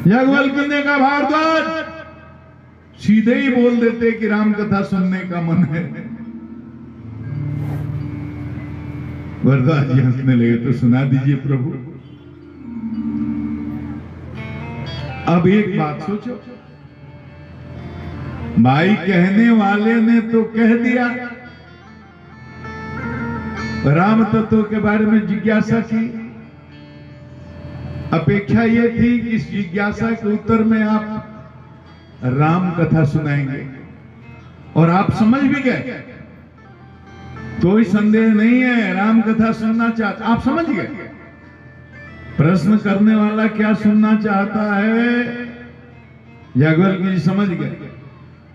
याज्ञवल्क्य ने कहा भारद्वाज, सीधे ही बोल देते कि राम कथा सुनने का मन है। भारद्वाज जी हंसने लगे, तो सुना दीजिए प्रभु। अब एक बात सोचो, भाई कहने वाले ने तो कह दिया, राम तत्व के बारे में जिज्ञासा की, अपेक्षा यह थी कि इस जिज्ञासा के उत्तर में आप राम कथा सुनाएंगे, और आप समझ भी गए, कोई संदेह नहीं है, राम कथा सुनना चाहते, आप समझ गए। प्रश्न करने वाला क्या सुनना चाहता है, याज्ञवल्क्य जी समझ गए,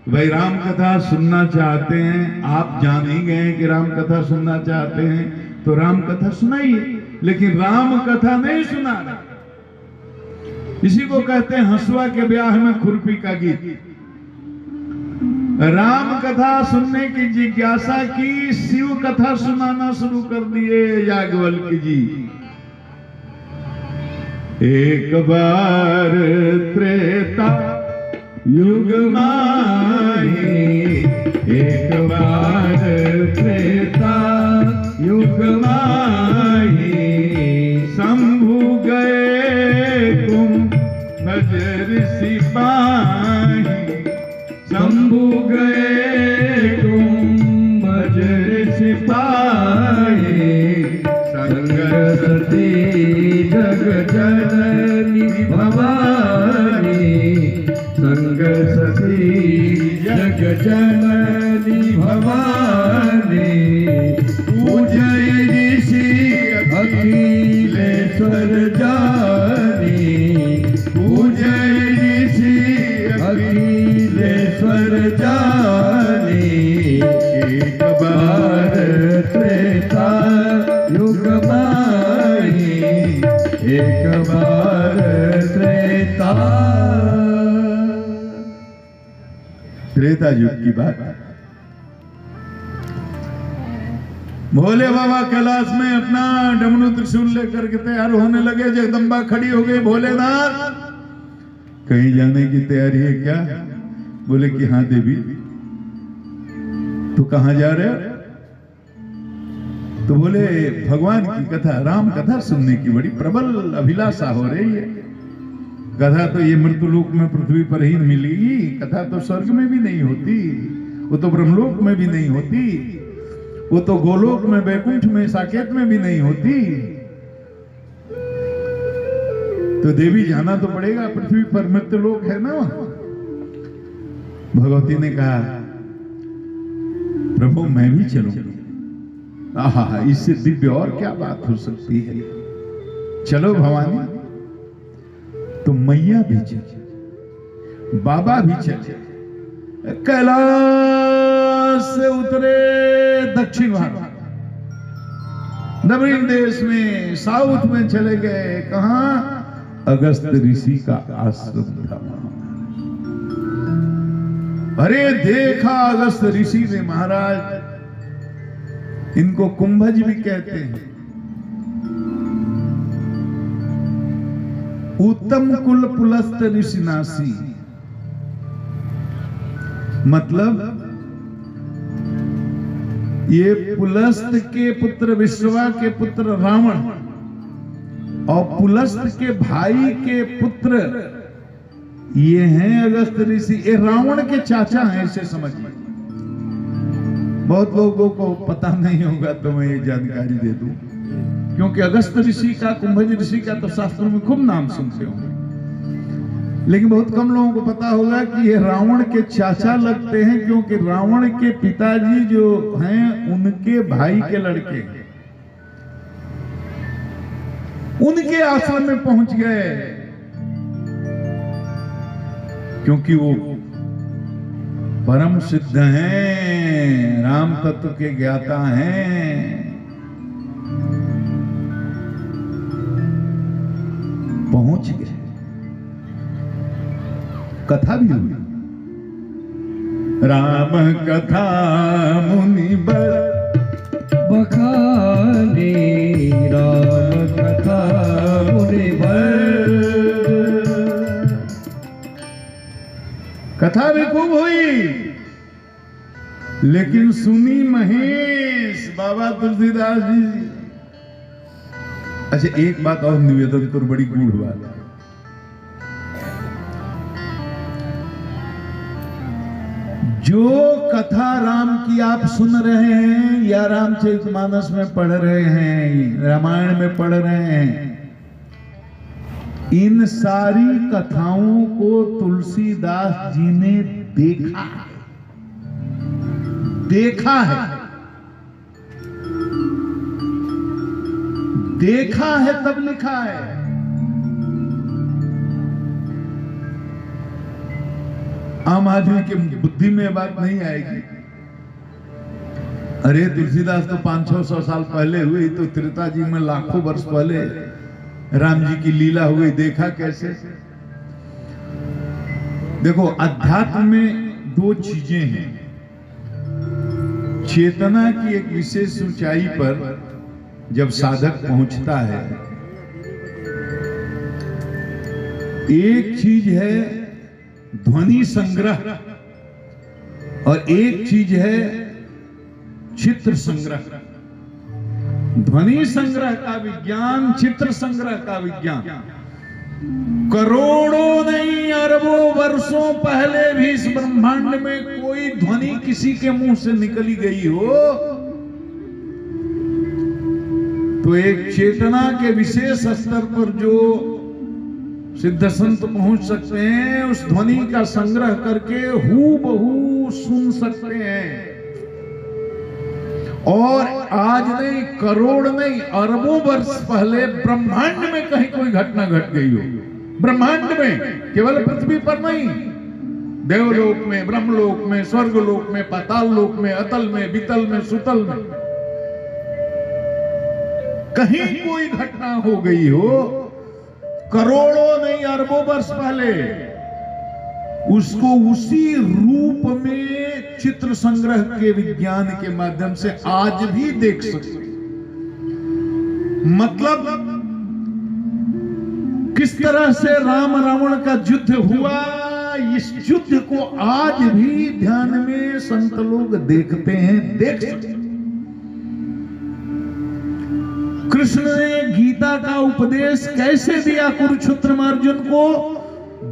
भाई राम कथा सुनना चाहते हैं, आप जान ही गए कि राम कथा सुनना चाहते हैं, तो राम कथा सुनाइए, लेकिन राम कथा नहीं सुना रहे। इसी को कहते हैं हंसुआ के ब्याह में खुरपी का गीत। राम कथा सुनने की जिज्ञासा की, शिव कथा सुनाना शुरू कर दिए याज्ञवल्क्य जी। एक बार त्रेता युग माही, एक बार त्रेता युग माही, शंभु गए कुंभज ऋषि पाही, शंभु गए कुंभज ऋषि पाही, संगति जग जननी भवानी, संगति जग जननी भवानी, पूजय ऋषि अखिलेश्वर जानी, पूजय ऋषि अखिलेश्वर जानी, एक बार त्रेता युग माही, एक बार त्रेता युग की बात। भोले बाबा कैलाश में अपना डमरू त्रिशूल लेकर के तैयार होने लगे। जगदम्बा खड़ी हो गई, भोलेनाथ कहीं जाने की तैयारी है क्या? बोले कि हाँ देवी। तो कहां जा रहे हो? तो बोले भगवान की कथा, राम कथा सुनने की बड़ी प्रबल अभिलाषा हो रही है। कथा तो ये मृत्युलोक में पृथ्वी पर ही मिलेगी, कथा तो स्वर्ग में भी नहीं होती, वो तो ब्रह्मलोक में भी नहीं होती, वो तो गोलोक में, वैकुंठ में, साकेत में भी नहीं होती। तो देवी जाना तो पड़ेगा, पृथ्वी पर मृत्युलोक है ना। भगवती ने कहा प्रभु मैं भी चलूंगा। आहा, इससे दिव्य और क्या बात हो सकती है। चलो भवानी। तो मैया भी चले, बाबा भी चले, कैलाश से उतरे दक्षिण भारत, नवीन देश में, साउथ में चले गए। कहां? अगस्त ऋषि का आश्रम था। अरे देखा अगस्त ऋषि ने, महाराज इनको कुंभज भी कहते हैं, उत्तम कुल पुलस्त ऋषिनाशी, मतलब ये पुलस्त के पुत्र विश्रवा के पुत्र रावण और पुलस्त के भाई के पुत्र ये हैं अगस्त ऋषि। ये रावण के चाचा हैं, ऐसे समझिए। बहुत लोगों को पता नहीं होगा तो मैं ये जानकारी दे दूं, क्योंकि अगस्त ऋषि का, कुंभज ऋषि का तो शास्त्रों में खूब नाम सुनते होंगे, लेकिन बहुत कम लोगों को पता होगा कि ये रावण के चाचा लगते हैं, क्योंकि रावण के पिताजी जो हैं उनके भाई के लड़के हैं। उनके आश्रम में पहुंच गए, क्योंकि वो परम सिद्ध हैं, राम तत्व के ज्ञाता हैं। पहुंच गए, कथा भी हुई। राम कथा मुनि बखाने, राम कथा मुनि कथा भी खूब हुई, लेकिन सुनी महेश बाबा तुलसीदास जी। अच्छा, एक बात और निवेदन कर, बड़ी गूढ़ बात। जो कथा राम की आप सुन रहे हैं या रामचरितमानस में पढ़ रहे हैं, रामायण में पढ़ रहे हैं, इन सारी कथाओं को तुलसीदास जी ने देखा है, देखा है, देखा है तब लिखा है। आम आदमी की बुद्धि में बात नहीं आएगी। अरे तुलसीदास तो 500-600 साल पहले हुई, तो त्रेता जी में लाखों वर्ष पहले राम जी की लीला हुई, देखा कैसे? देखो, अध्यात्म में दो चीजें हैं। चेतना की एक विशेष ऊंचाई पर जब साधक पहुंचता है, एक चीज है ध्वनि संग्रह और एक चीज है चित्र संग्रह। ध्वनि संग्रह का विज्ञान, चित्र संग्रह का विज्ञान करोड़ों नहीं अरबों वर्षों पहले भी इस ब्रह्मांड में कोई ध्वनि किसी के मुंह से निकली गई हो तो एक चेतना के विशेष स्तर पर जो सिद्ध संत पहुंच सकते हैं, उस ध्वनि का संग्रह करके हूबहू सुन सकते हैं। और आज नहीं, करोड़ नहीं, अरबों वर्ष पहले ब्रह्मांड में कहीं कोई घटना घट गई हो, ब्रह्मांड में, केवल पृथ्वी पर नहीं, देवलोक में, ब्रह्मलोक में, स्वर्गलोक में, पाताल लोक में, अतल में, वितल में, सुतल में कहीं कोई घटना हो गई हो, करोड़ों नहीं अरबों वर्ष पहले, उसको उसी रूप में चित्र संग्रह के विज्ञान के माध्यम से आज भी देख सकते। मतलब किस तरह से राम रावण का युद्ध हुआ, इस युद्ध को आज भी ध्यान में संत लोग देखते हैं, देख सकते। कृष्ण ने गीता का उपदेश कैसे दिया कुरुक्षेत्र में अर्जुन को?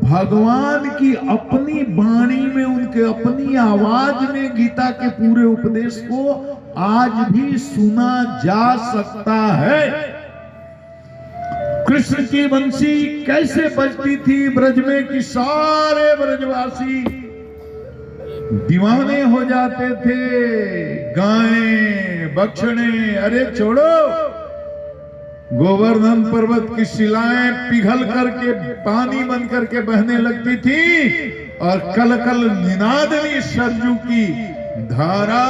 भगवान की अपनी वाणी में, उनके अपनी आवाज में गीता के पूरे उपदेश को आज भी सुना जा सकता है। कृष्ण की बंसी कैसे बजती थी ब्रज में कि सारे ब्रजवासी दीवाने हो जाते थे। गायें, बछड़े, अरे छोड़ो, गोवर्धन पर्वत की शिलाएं पिघल करके पानी बन करके बहने लगती थी और कल कल निनादनी सरजू की धारा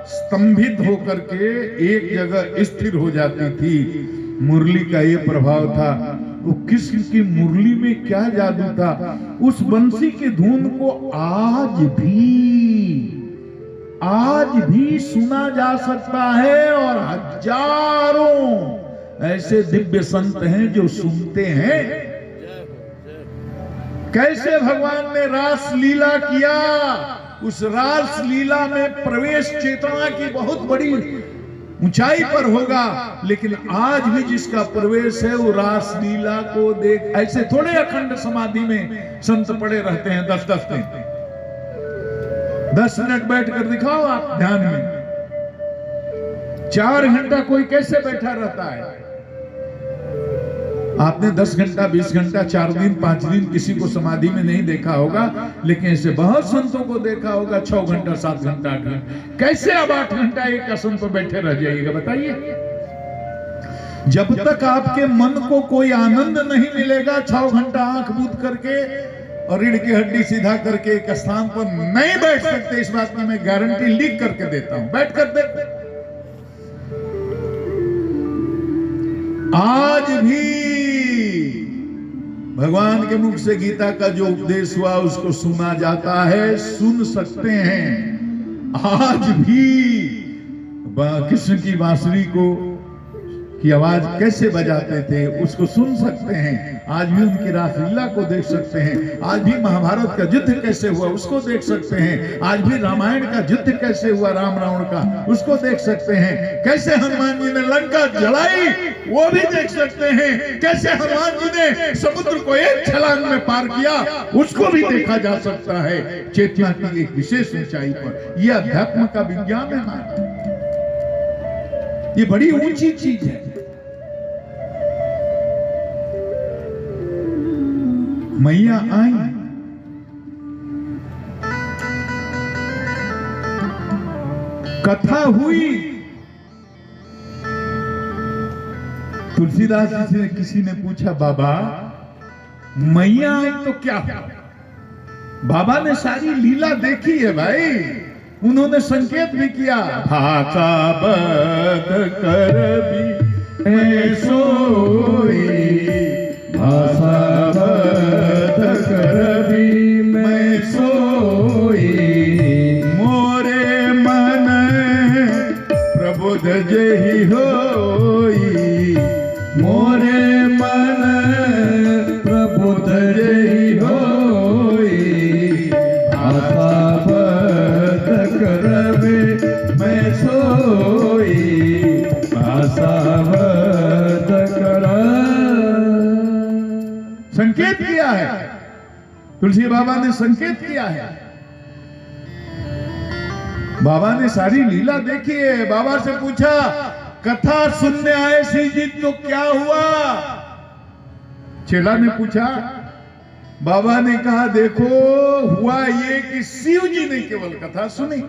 स्तंभित होकर के एक जगह स्थिर हो जाती थी। मुरली का ये प्रभाव था। वो कृष्ण की मुरली में क्या जादू था, उस बंसी की धुन को आज भी सुना जा सकता है और हजारों ऐसे दिव्य संत हैं जो सुनते हैं। कैसे भगवान ने रास लीला किया, उस रास लीला में प्रवेश चेतना की बहुत बड़ी ऊंचाई पर होगा, लेकिन आज भी जिसका प्रवेश है वो रास लीला को देख, ऐसे थोड़े अखंड समाधि में संत पड़े रहते हैं 10-10 दिन। 10 मिनट बैठकर दिखाओ आप ध्यान में। 4 घंटा कोई कैसे बैठा रहता है? आपने 10 घंटा, 20 घंटा, 4 दिन, 5 दिन किसी को समाधि में नहीं देखा होगा, लेकिन ऐसे बहुत संतों को देखा होगा 6 घंटा, 7 घंटा, 8 घंटा। कैसे अब 8 घंटा एक आसन पर बैठे रह जाइएगा बताइए? जब तक आपके मन को कोई आनंद नहीं मिलेगा, 6 घंटा आंख बूंद करके और रीढ़ की हड्डी सीधा करके एक स्थान पर नहीं बैठ सकते। इस बात की मैं गारंटी लिख करके देता हूं। बैठ कर देखते, आज भी भगवान के मुख से गीता का जो उपदेश हुआ उसको सुना जाता है, सुन सकते हैं। आज भी कृष्ण की बांसुरी को की आवाज कैसे बजाते थे उसको सुन सकते हैं, आज भी उनकी रासलीला को देख सकते हैं, आज भी महाभारत का युद्ध कैसे हुआ उसको देख सकते हैं, आज भी रामायण का युद्ध कैसे हुआ राम रावण का उसको देख सकते हैं, कैसे हनुमान जी ने लंका जलाई वो भी देख सकते हैं, कैसे हनुमान जी ने समुद्र को एक छलांग में पार किया उसको भी देखा जा सकता है, चेतना की एक विशेष ऊंचाई पर। यह अध्यात्म का विज्ञान है हमारा, ये बड़ी ऊंची चीज है। मैया आई, कथा हुई, तुलसीदास जी से किसी ने पूछा बाबा मैया आई तो क्या हुआ? बाबा ने सारी लीला देखी है भाई, उन्होंने संकेत भी किया, भाषा बद कर भी मैं सोई, भाषा बद कर भी मैं सोई, मोरे मन प्रबुद्ध जेहि होई, मोरे मन प्रबुद्ध जेहि होई, भाषा बद करबे मैं सोई, भाषा बद कर। संकेत किया है, तुलसी बाबा ने संकेत किया है, बाबा ने सारी लीला देखी है। बाबा से पूछा कथा सुनने आए श्री जी तो क्या हुआ? चेला ने पूछा, बाबा ने कहा देखो हुआ ये कि शिव जी ने केवल कथा सुनी।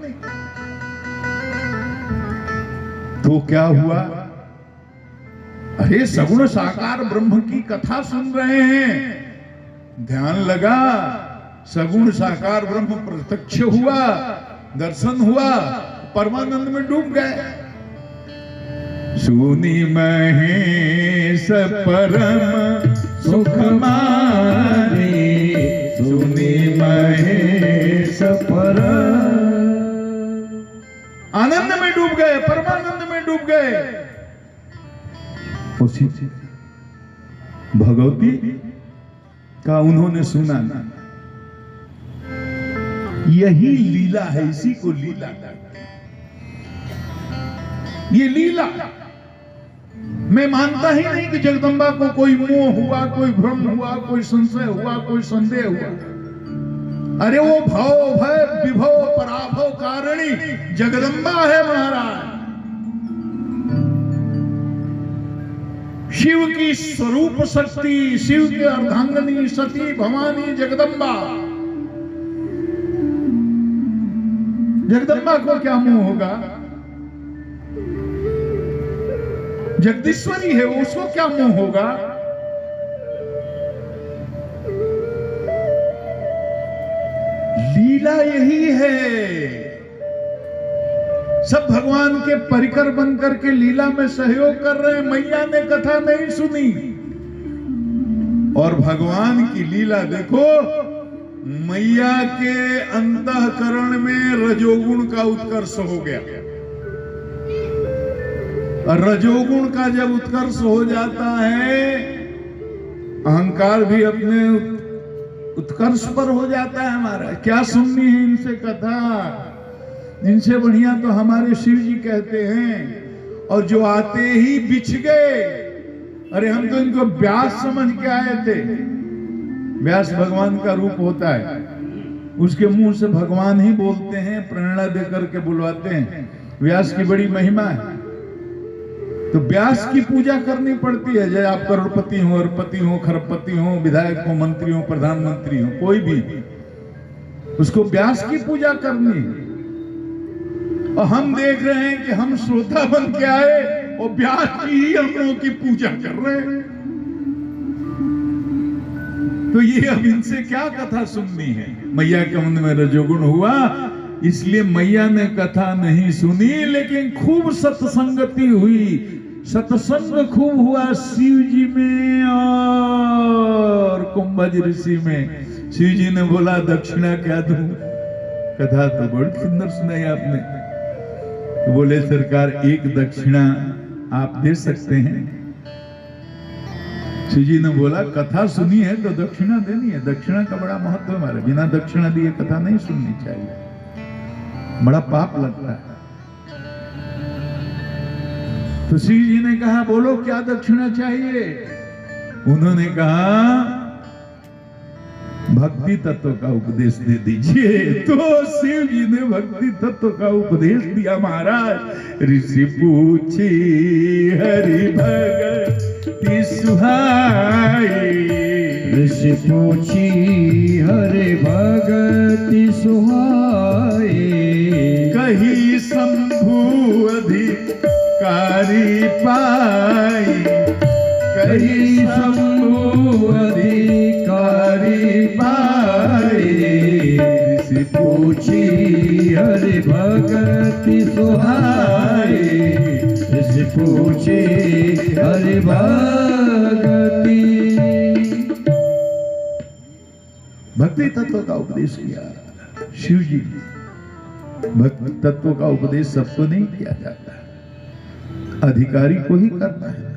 तो क्या हुआ? अरे सगुण साकार ब्रह्म की कथा सुन रहे हैं, ध्यान लगा, सगुण साकार ब्रह्म प्रत्यक्ष हुआ, दर्शन हुआ, परमानंद में डूब गए। सुनी महेश परम सुख मानी, सुनी महेश परम, आनंद में डूब गए, परमानंद में डूब गए। उसी भगवती का उन्होंने सुना ना, यही लीला है, इसी को लीला कहते हैं। ये लीला, मैं मानता ही नहीं कि जगदम्बा को कोई मोह हुआ, कोई भ्रम हुआ, कोई संशय हुआ, कोई संदेह हुआ। अरे वो भव भय विभव पराभव कारिणी जगदम्बा है महाराज, शिव की स्वरूप शक्ति, शिव की अर्धांगिनी सती भवानी जगदम्बा। जगदम्बा को क्या मोह होगा? जगदीश्वरी है वो, उसको क्या मोह होगा? लीला यही है, सब भगवान के परिकर बनकर के लीला में सहयोग कर रहे हैं। मैया ने कथा नहीं सुनी और भगवान की लीला देखो, मैया के अंतःकरण में रजोगुण का उत्कर्ष हो गया। रजोगुण का जब उत्कर्ष हो जाता है, अहंकार भी अपने उत्कर्ष पर हो जाता है हमारा। क्या सुननी है इनसे कथा, इनसे बढ़िया तो हमारे शिव जी कहते हैं। और जो आते ही बिछ गए, अरे हम तो इनको व्यास समझ के आए थे। व्यास भगवान का रूप होता है, उसके मुंह से भगवान ही बोलते हैं, प्रेरणा देकर के बुलवाते हैं। व्यास की बड़ी महिमा है, तो व्यास की पूजा करनी पड़ती है। जय आप करोड़पति हो, अरबपति हो, खरबपति हो, विधायक हो, मंत्री हो, प्रधानमंत्री हो, कोई भी, उसको व्यास की पूजा करनी है। और हम देख रहे हैं कि हम श्रोता बन के आए और व्यास की ही हम लोगों की पूजा कर रहे हैं। तो ये अब इनसे क्या कथा सुननी है? मैया के मन में रजोगुण हुआ, इसलिए मैया ने कथा नहीं सुनी, लेकिन खूब सत्संगति हुई। सत्संग खूब हुआ शिव जी में और कुंभज ऋषि में। शिव जी ने बोला दक्षिणा क्या दूं? कथा तो बड़ी सुंदर सुनाई आपने। तो बोले सरकार एक दक्षिणा आप दे सकते हैं। शिव जी ने बोला कथा सुनी है तो दक्षिणा देनी है। दक्षिणा का बड़ा महत्व है हमारे, बिना दक्षिणा दिए कथा नहीं सुननी चाहिए, बड़ा पाप लगता है। तो शिव जी ने कहा बोलो क्या दक्षिणा चाहिए। उन्होंने कहा भक्ति तत्व का उपदेश दे दीजिए। तो शिव जी ने भक्ति तत्व का उपदेश दिया। महाराज ऋषि पूछी हरि भगति सुहाई, ऋषि पूछी हरि भगति सुहाई, कही शंभु अधिकारी पाई, कही शंभु अधिकारी पाई, ऋषि पूछी हरि भगति सुहाई, ऋषि पूछी हरि भगति। भक्ति तत्व का उपदेश किया शिव जी। भक्ति तत्व का उपदेश सबको नहीं किया जाता, अधिकारी को ही करना है।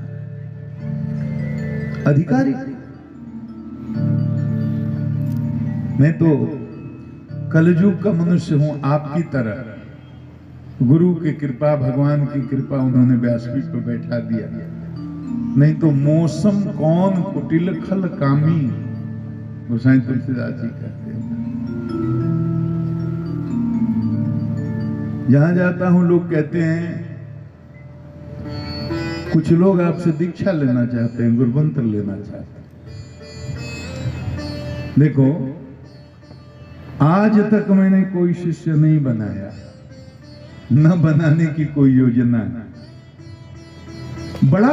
अधिकारी मैं तो कलयुग का मनुष्य हूं, आपकी तरह। गुरु की कृपा, भगवान की कृपा, उन्होंने व्यासपीठ पर बैठा दिया। नहीं तो मौसम कौन कुटिल खल कामी, गोसाई तुलसीदास जी कहते हैं। जहां जाता हूं लोग कहते हैं, कुछ लोग आपसे दीक्षा लेना चाहते हैं, गुरुमंत्र लेना चाहते हैं। देखो आज तक मैंने कोई शिष्य नहीं बनाया, न बनाने की कोई योजना है। बड़ा